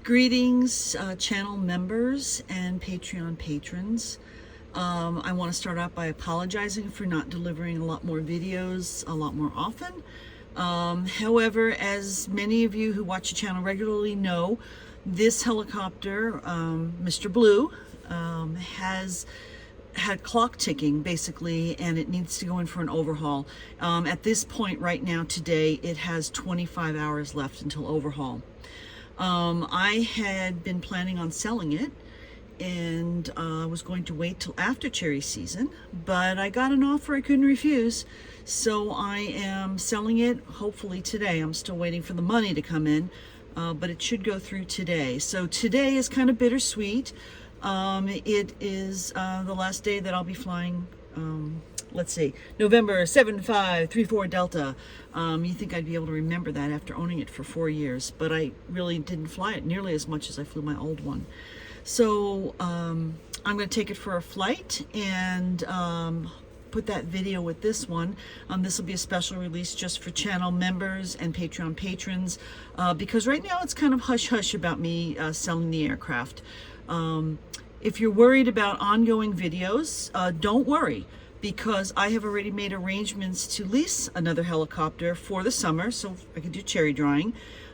Greetings, channel members and Patreon patrons. I want to start out by apologizing for not delivering a lot more videos a lot more often. However, as many of you who watch the channel regularly know, this helicopter, Mr. Bleu, has had clock ticking basically, and it needs to go in for an overhaul. At this point right now today, it has 25 hours left until overhaul. I had been planning on selling it, and I was going to wait till after cherry season, but I got an offer I couldn't refuse, so I am selling it hopefully today. I'm still waiting for the money to come in, but it should go through today. So today is kind of bittersweet. It is the last day that I'll be flying. Let's see, November 7534 Delta. You think I'd be able to remember that after owning it for 4 years, but I really didn't fly it nearly as much as I flew my old one. So I'm going to take it for a flight and put that video with this one. This will be a special release just for channel members and Patreon patrons, because right now it's kind of hush-hush about me selling the aircraft. If you're worried about ongoing videos, don't worry, because I have already made arrangements to lease another helicopter for the summer, so I can do cherry drawing.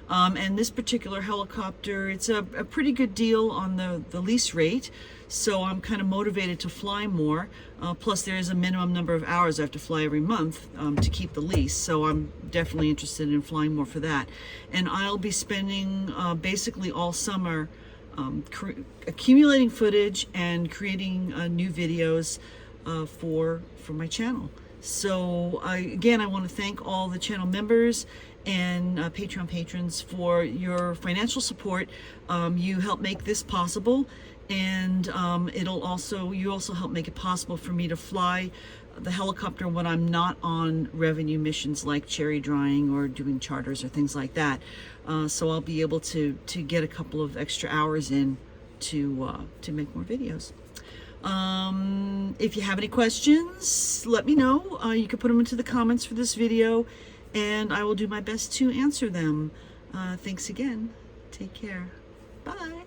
And this particular helicopter, it's a pretty good deal on the lease rate, so I'm kind of motivated to fly more. Plus there is a minimum number of hours I have to fly every month to keep the lease, so I'm definitely interested in flying more for that. And I'll be spending basically all summer accumulating footage and creating new videos for my channel. So again, I want to thank all the channel members and Patreon patrons for your financial support. You help make this possible, and you also help make it possible for me to fly the helicopter when I'm not on revenue missions like cherry drawing or doing charters or things like that. So I'll be able to get a couple of extra hours in to make more videos. If you have any questions, let me know. You can put them into the comments for this video, and I will do my best to answer them. Thanks again. Take care. Bye.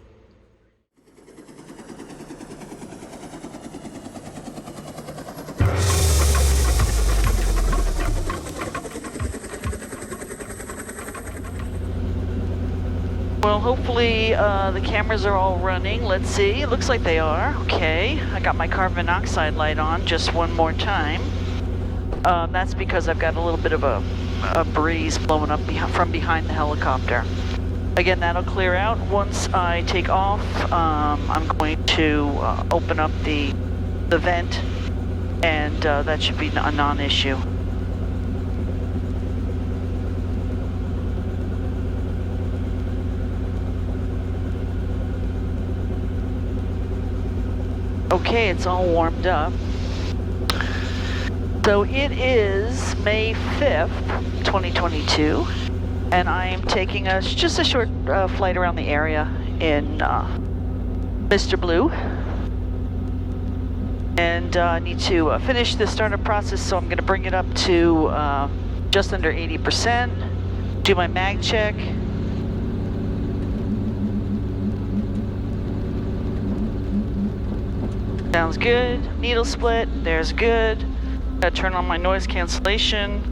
Well, hopefully the cameras are all running. Let's see. It looks like they are. Okay. I got my carbon monoxide light on just one more time. That's because I've got a little bit of a breeze blowing up from behind the helicopter. Again, that'll clear out once I take off. I'm going to open up the vent, and that should be a non-issue. Okay, it's all warmed up. So it is May 5th, 2022, and I am taking just a short flight around the area in Mr. Bleu. And I need to finish the startup process, so I'm going to bring it up to just under 80%, do my mag check. Sounds good. Needle split, there's good. Gotta turn on my noise cancellation.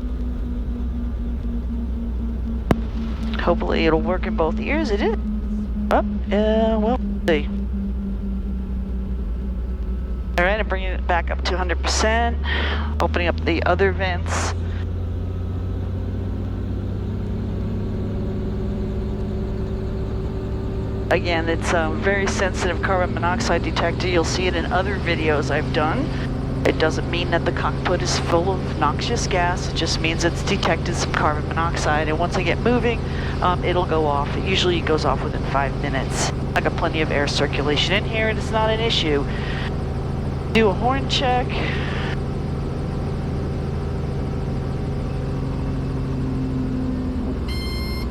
Hopefully it'll work in both ears. It is. Well, let's see. Alright, I'm bringing it back up to 100%. Opening up the other vents. Again, it's a very sensitive carbon monoxide detector. You'll see it in other videos I've done. It doesn't mean that the cockpit is full of noxious gas. It just means it's detected some carbon monoxide, and once I get moving, it'll go off. It usually goes off within 5 minutes. I got plenty of air circulation in here, and it's not an issue. Do a horn check.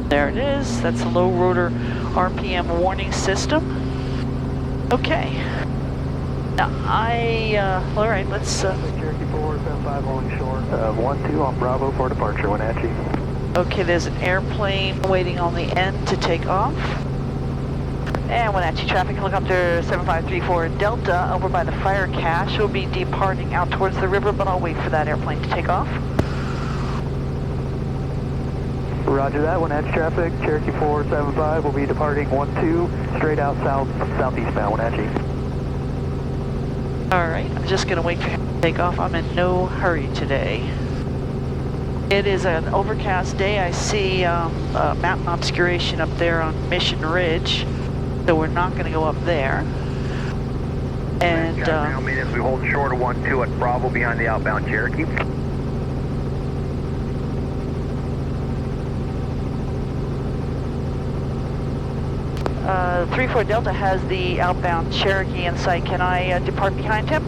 There it is. That's a low rotor RPM warning system. Okay. Now all right, let's... Cherokee 4, 75 on short. 1-2 on Bravo for departure, Wenatchee. Okay, there's an airplane waiting on the end to take off. And Wenatchee traffic, helicopter 7534 Delta over by the fire cache. Will be departing out towards the river, but I'll wait for that airplane to take off. Roger that, Wenatchee traffic, Cherokee 475 will be departing 12 straight out southeastbound Wenatchee. Alright, I'm just going to wait for him to take off. I'm in no hurry today. It is an overcast day. I see mountain obscuration up there on Mission Ridge, so we're not going to go up there. And now maintenance, we hold short of 12 at Bravo behind the outbound Cherokee. 34 Delta has the outbound Cherokee in sight. Can I depart behind him?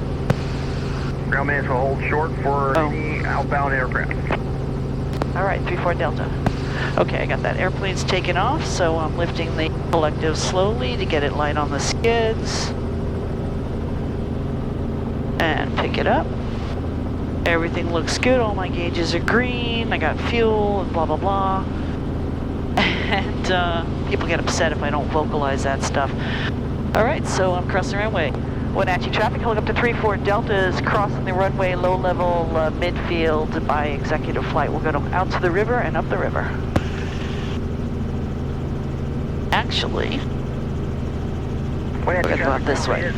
Ground maintenance will hold short for any outbound aircraft. All right, 34 Delta. Okay, I got that. Airplane's taken off, so I'm lifting the collective slowly to get it light on the skids. And pick it up. Everything looks good. All my gauges are green. I got fuel and blah, blah, blah. And people get upset if I don't vocalize that stuff. All right, so I'm crossing the runway. Wenatchee traffic, helicopter 34 Delta is crossing the runway, low level midfield by executive flight. We'll go out to the river and up the river. Actually, we're going to go out this way.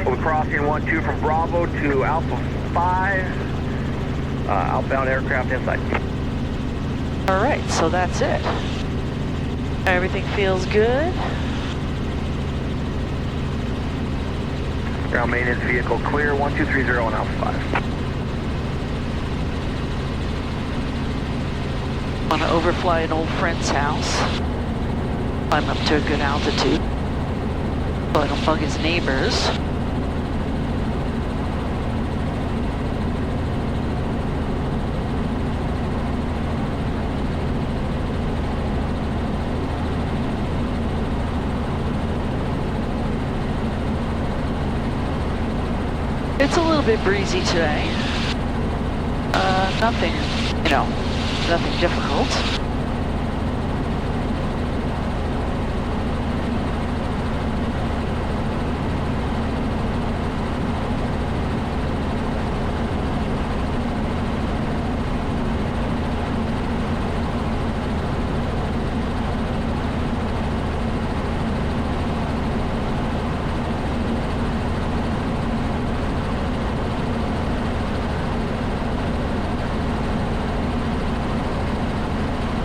We'll be crossing 12 from Bravo to Alpha 5, outbound aircraft inside. All right, so that's it. Everything feels good. Ground maintenance vehicle clear, 1230 on Alpha 5. Want to overfly an old friend's house. Climb up to a good altitude so I don't bug his neighbors. It's a little bit breezy today. Nothing, nothing difficult.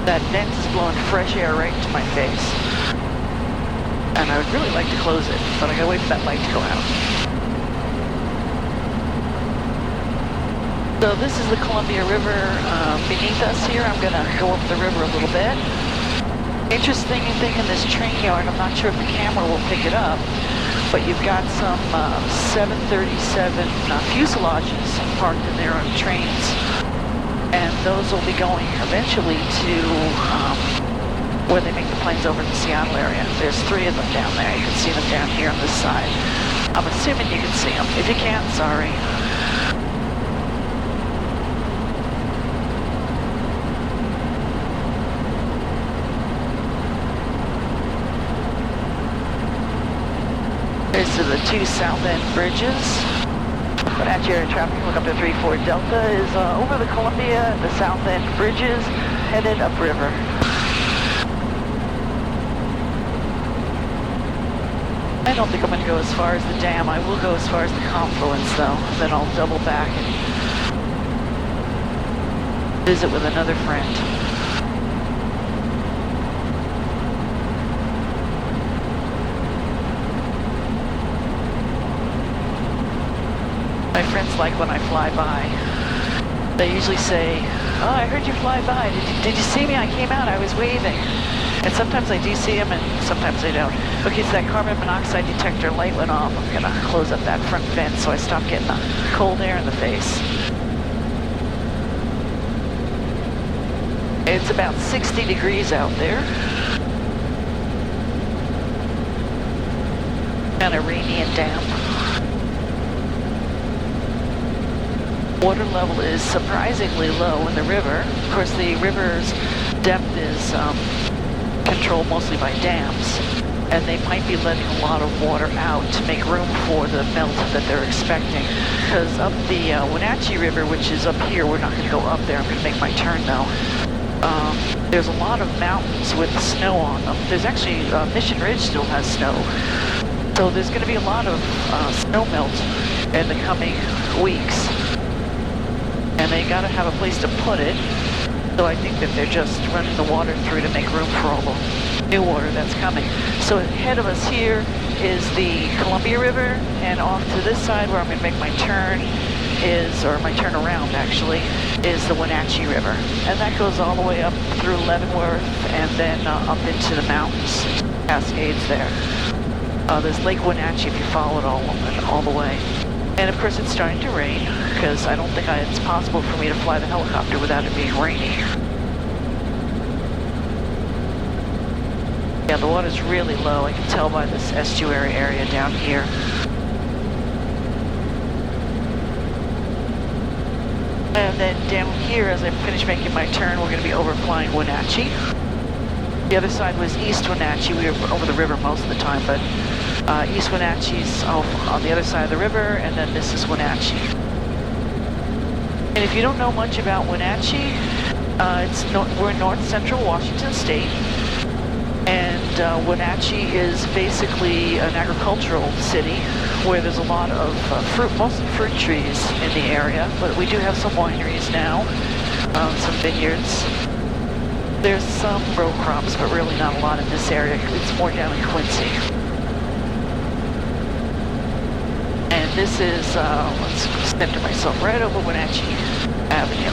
That vent is blowing fresh air right into my face. And I would really like to close it, but I gotta wait for that light to go out. So this is the Columbia River beneath us here. I'm gonna go up the river a little bit. Interesting thing in this train yard, I'm not sure if the camera will pick it up, but you've got some 737 fuselages parked in there on trains. And those will be going eventually to where they make the planes over in the Seattle area. There's 3 of them down there. You can see them down here on this side. I'm assuming you can see them. If you can't, sorry. There's the 2 south end bridges. Wenatchee air traffic, helicopter 34 Delta is over the Columbia, the south end bridges, headed upriver. I don't think I'm going to go as far as the dam. I will go as far as the confluence though. Then I'll double back and visit with another friend. My friends like when I fly by. They usually say, "Oh, I heard you fly by. Did you see me? I came out, I was waving." And sometimes I do see them and sometimes I don't. Okay, so that carbon monoxide detector light went off. I'm gonna close up that front vent so I stop getting the cold air in the face. It's about 60 degrees out there. Kind of rainy and damp. Water level is surprisingly low in the river. Of course, the river's depth is controlled mostly by dams. and they might be letting a lot of water out to make room for the melt that they're expecting. Because up the Wenatchee River, which is up here, we're not going to go up there. I'm going to make my turn though. There's a lot of mountains with snow on them. There's actually, Mission Ridge still has snow. So there's going to be a lot of snow melt in the coming weeks. And they got to have a place to put it. So I think that they're just running the water through to make room for all the new water that's coming. So ahead of us here is the Columbia River, and off to this side where I'm going to make my turn or my turn around actually, is the Wenatchee River. And that goes all the way up through Leavenworth and then up into the mountains, Cascades there. There's Lake Wenatchee if you follow it all the way. And of course it's starting to rain, because I don't think it's possible for me to fly the helicopter without it being rainy. Yeah, the water's really low. I can tell by this estuary area down here. And then down here, as I finish making my turn, we're going to be overflying Wenatchee. The other side was East Wenatchee. We were over the river most of the time, but East Wenatchee's on the other side of the river, and then this is Wenatchee. And if you don't know much about Wenatchee, we're in north central Washington State, and Wenatchee is basically an agricultural city where there's a lot of mostly fruit trees in the area, but we do have some wineries now, some vineyards. There's some row crops, but really not a lot in this area. It's more down in Quincy. And this is, let's center myself right over Wenatchee Avenue.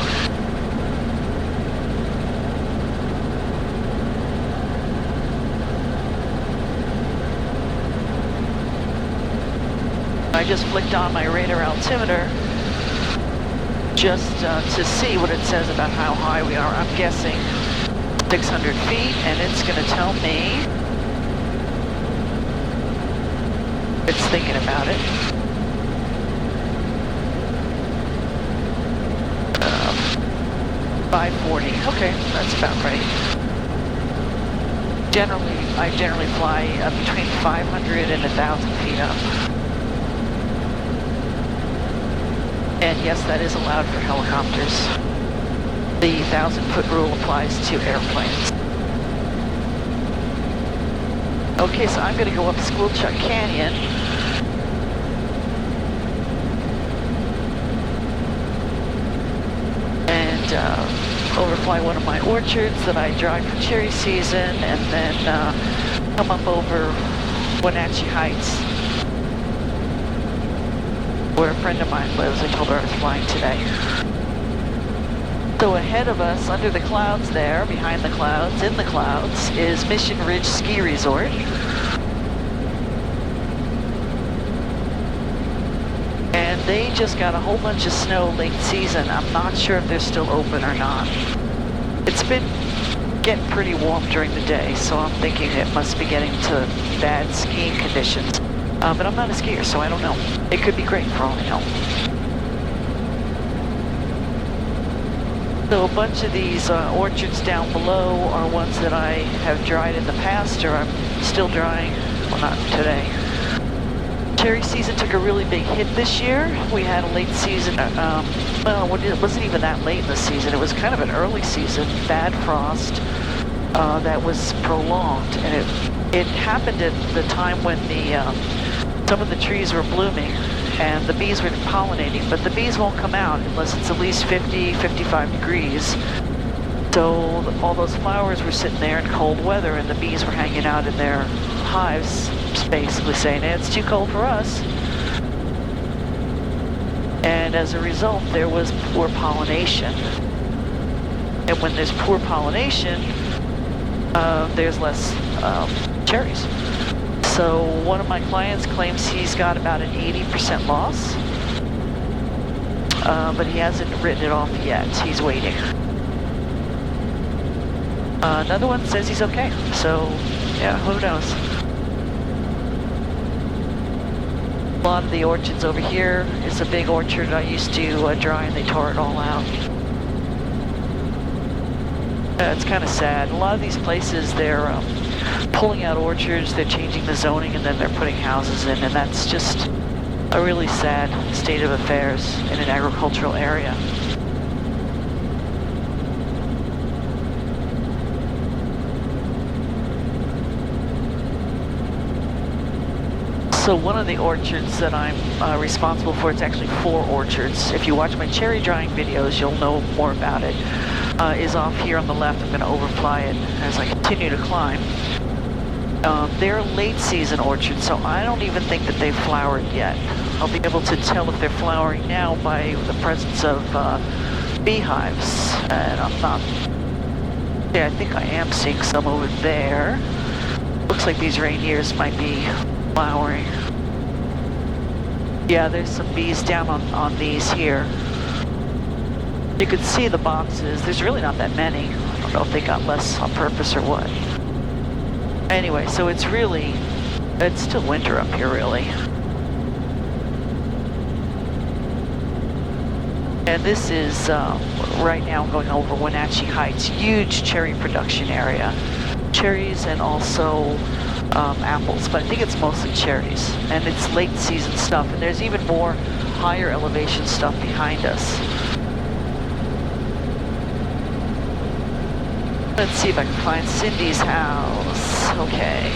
I just flicked on my radar altimeter just to see what it says about how high we are. I'm guessing 600 feet, and it's going to tell me it's thinking about it. 540. Okay, that's about right. I generally fly between 500 and 1,000 feet up. And yes, that is allowed for helicopters. The 1,000-foot rule applies to airplanes. Okay, so I'm going to go up Squilchuck Canyon. And overfly one of my orchards that I dried for cherry season, and then come up over Wenatchee Heights, where a friend of mine lives. I told her I was flying today. So ahead of us, under the clouds there, behind the clouds, in the clouds, is Mission Ridge Ski Resort. And they just got a whole bunch of snow late season. I'm not sure if they're still open or not. It's been getting pretty warm during the day, so I'm thinking it must be getting to bad skiing conditions. But I'm not a skier, so I don't know. It could be great for all I know. So a bunch of these orchards down below are ones that I have dried in the past, or I'm still drying. Well, not today. Cherry season took a really big hit this year. We had a late season, well, it wasn't even that late in the season. It was kind of an early season, bad frost that was prolonged. And it happened at the time when some of the trees were blooming and the bees were pollinating, but the bees won't come out unless it's at least 50, 55 degrees. So all those flowers were sitting there in cold weather, and the bees were hanging out in their hives, basically saying, hey, it's too cold for us. And as a result, there was poor pollination. And when there's poor pollination, there's less cherries. So one of my clients claims he's got about an 80% loss, but he hasn't written it off yet. He's waiting. Another one says he's okay. So yeah, who knows? A lot of the orchards over here is a big orchard I used to dry, and they tore it all out. It's kind of sad. A lot of these places, they're pulling out orchards, they're changing the zoning, and then they're putting houses in, and that's just a really sad state of affairs in an agricultural area. So one of the orchards that I'm responsible for, it's actually 4 orchards. If you watch my cherry drying videos, you'll know more about it. Is off here on the left. I'm going to overfly it as I continue to climb. They're late season orchards, so I don't even think that they've flowered yet. I'll be able to tell if they're flowering now by the presence of beehives. And I'm not... Yeah, I think I am seeing some over there. Looks like these reindeers might be flowering. Yeah, there's some bees down on these here. You can see the boxes. There's really not that many. I don't know if they got less on purpose or what. Anyway, so it's still winter up here, really. And this is, right now, going over Wenatchee Heights. Huge cherry production area. Cherries and also apples, but I think it's mostly cherries. And it's late season stuff, and there's even more higher elevation stuff behind us. Let's see if I can find Cindy's house. Okay.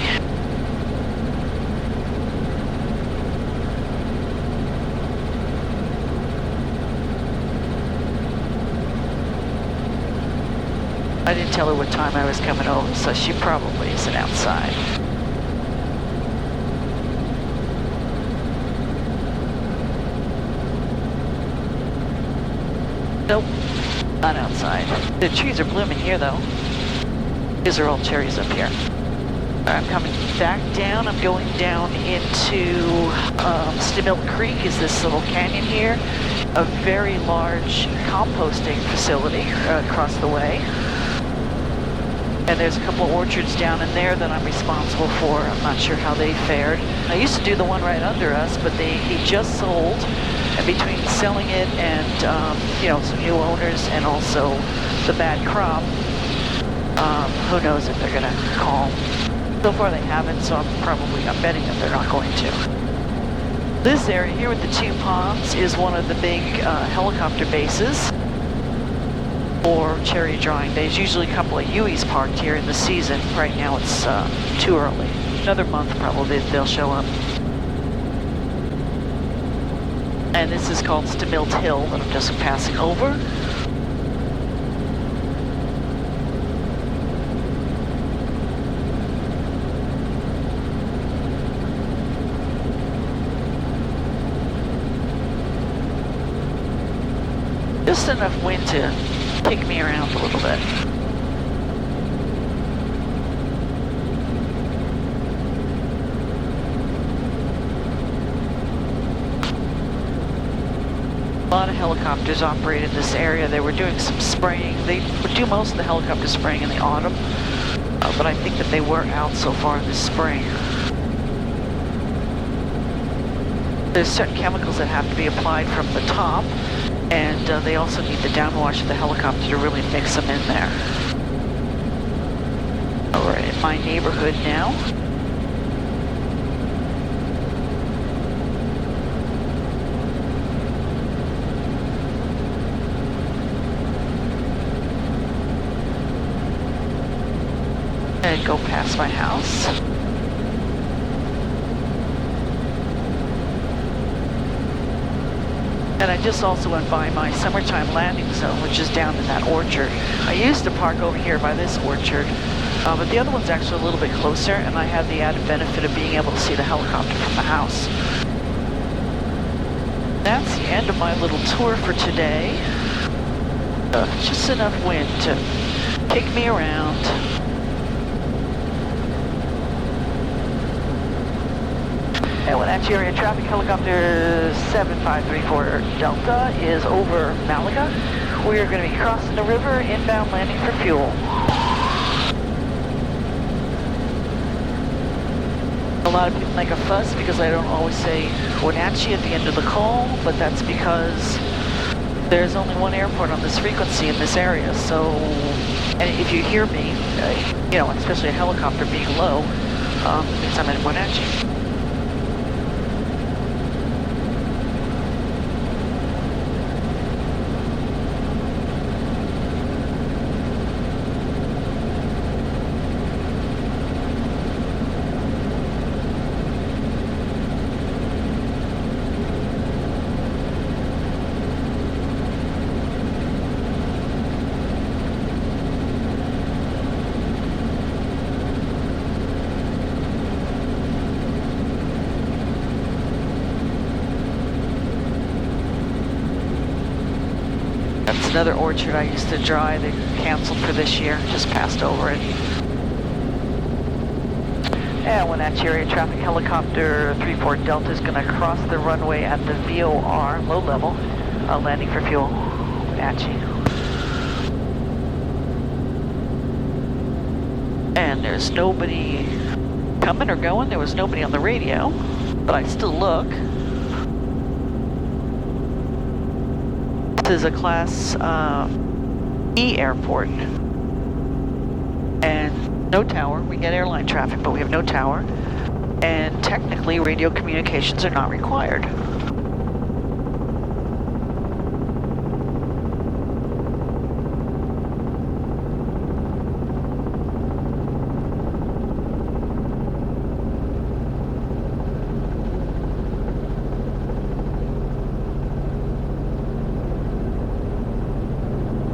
I didn't tell her what time I was coming over, so she probably isn't outside. Nope, not outside. The trees are blooming here, though. These are all cherries up here. I'm coming back down. I'm going down into Stimmill Creek is this little canyon here. A very large composting facility across the way. And there's a couple of orchards down in there that I'm responsible for. I'm not sure how they fared. I used to do the one right under us, but he just sold. And between selling it and, you know, some new owners and also the bad crop, who knows if they're going to call. So far they haven't, so I'm betting that they're not going to. This area here with the 2 ponds is one of the big helicopter bases for cherry drying. There's usually a couple of Hueys parked here in the season. Right now it's too early. Another month probably they'll show up. And this is called Stimmill Hill that I'm just passing over. Just enough wind to kick me around a little bit. A lot of helicopters operate in this area. They were doing some spraying. They would do most of the helicopter spraying in the autumn, but I think that they were out so far this spring. There's certain chemicals that have to be applied from the top, and they also need the downwash of the helicopter to really mix them in there. We're in my neighborhood now. And go past my house. And I just also went by my summertime landing zone, which is down in that orchard. I used to park over here by this orchard, but the other one's actually a little bit closer, and I had the added benefit of being able to see the helicopter from the house. That's the end of my little tour for today. Just enough wind to kick me around. And Wenatchee area traffic, helicopter 7534 Delta is over Malaga. We are going to be crossing the river, inbound landing for fuel. A lot of people make a fuss because I don't always say Wenatchee at the end of the call, but that's because there's only one airport on this frequency in this area, so And if you hear me, you know, especially a helicopter being low, it means I'm in Wenatchee. That's another orchard I used to dry. They canceled for this year, just passed over it. And Wenatchee area traffic helicopter 34 Delta is going to cross the runway at the VOR, low level, landing for fuel, Wenatchee. And there's nobody coming or going. There was nobody on the radio, but I still look. This is a Class E airport, and no tower. We get airline traffic, but we have no tower, and technically radio communications are not required.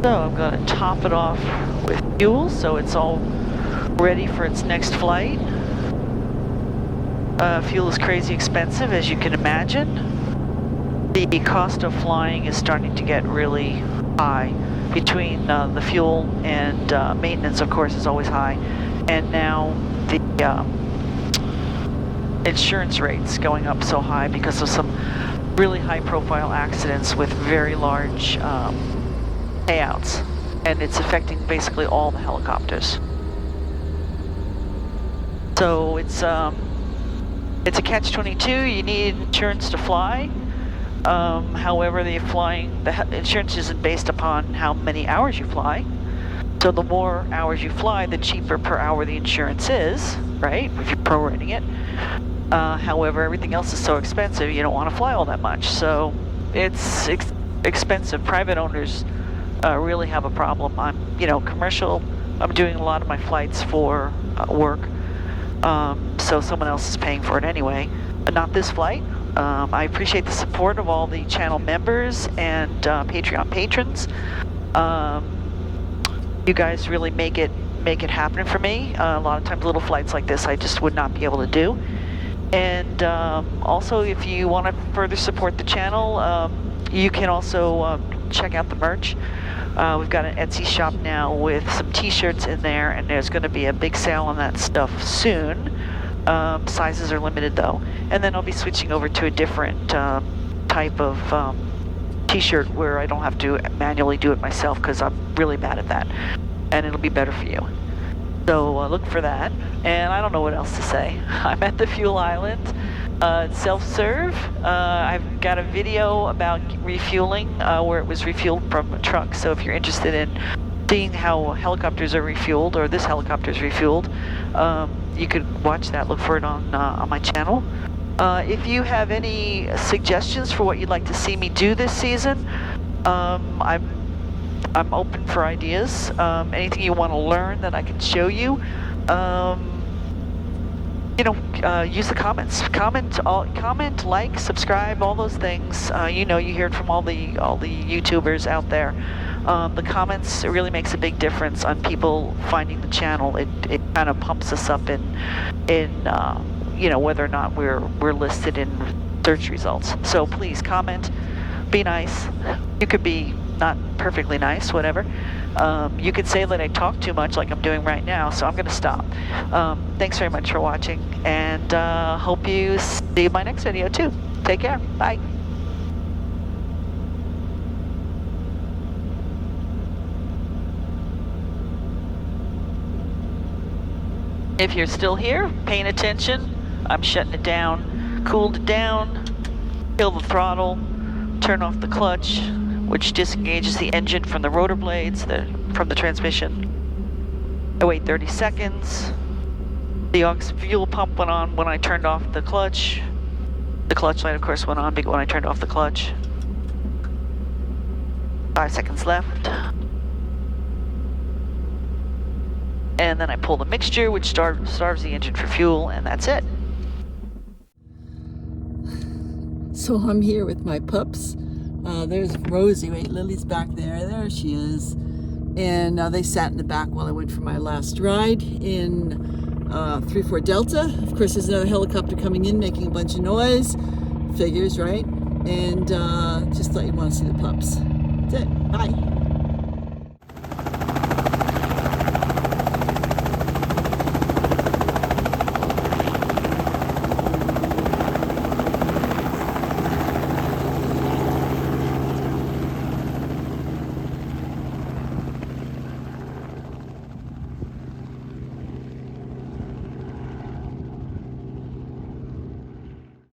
So I'm going to top it off with fuel so it's all ready for its next flight. Fuel is crazy expensive, as you can imagine. The cost of flying is starting to get really high. Between the fuel and maintenance, of course, is always high. And now the insurance rates going up so high because of some really high profile accidents with very large payouts, and it's affecting basically all the helicopters. So it's a catch-22. You need insurance to fly. However, the insurance isn't based upon how many hours you fly. So the more hours you fly, the cheaper per hour the insurance is, right? If you're prorating it. However, everything else is so expensive, you don't want to fly all that much. So it's expensive. Private owners really have a problem. I'm, commercial. I'm doing a lot of my flights for work, so someone else is paying for it anyway, but not this flight. I appreciate the support of all the channel members and Patreon patrons. You guys really make it happen for me. A lot of times, little flights like this, I just would not be able to do. And also, if you want to further support the channel, you can also check out the merch. We've got an Etsy shop now with some t-shirts in there, and there's going to be a big sale on that stuff soon. Sizes are limited though. And then I'll be switching over to a different type of t-shirt where I don't have to manually do it myself because I'm really bad at that. And it'll be better for you. So look for that. And I don't know what else to say. I'm at the fuel island. It's self-serve. I've got a video about refueling where it was refueled from a truck. So if you're interested in seeing how helicopters are refueled, or this helicopter is refueled, you could watch that. Look for it on my channel. If you have any suggestions for what you'd like to see me do this season, I'm open for ideas. Anything you want to learn that I can show you. Use the comments. Comment, like, subscribe, all those things. You hear it from all the YouTubers out there. The comments, it really makes a big difference on people finding the channel. It kind of pumps us up in whether or not we're listed in search results. So please comment, be nice. You could be not perfectly nice, whatever. You could say that I talk too much like I'm doing right now, so I'm going to stop. Thanks very much for watching, and hope you see my next video too. Take care. Bye. If you're still here, paying attention, I'm shutting it down, cooled it down, kill the throttle, turn off the clutch, which disengages the engine from the rotor blades, from the transmission. I wait 30 seconds. The aux fuel pump went on when I turned off the clutch. The clutch light, of course, went on when I turned off the clutch. 5 seconds left. And then I pull the mixture, which starves the engine for fuel, and that's it. So I'm here with my pups. There's Rosie. Wait, Lily's back there. There she is. And they sat in the back while I went for my last ride in 34 Delta. Of course, there's another helicopter coming in making a bunch of noise. Figures, right? And just thought you'd want to see the pups. That's it. Bye.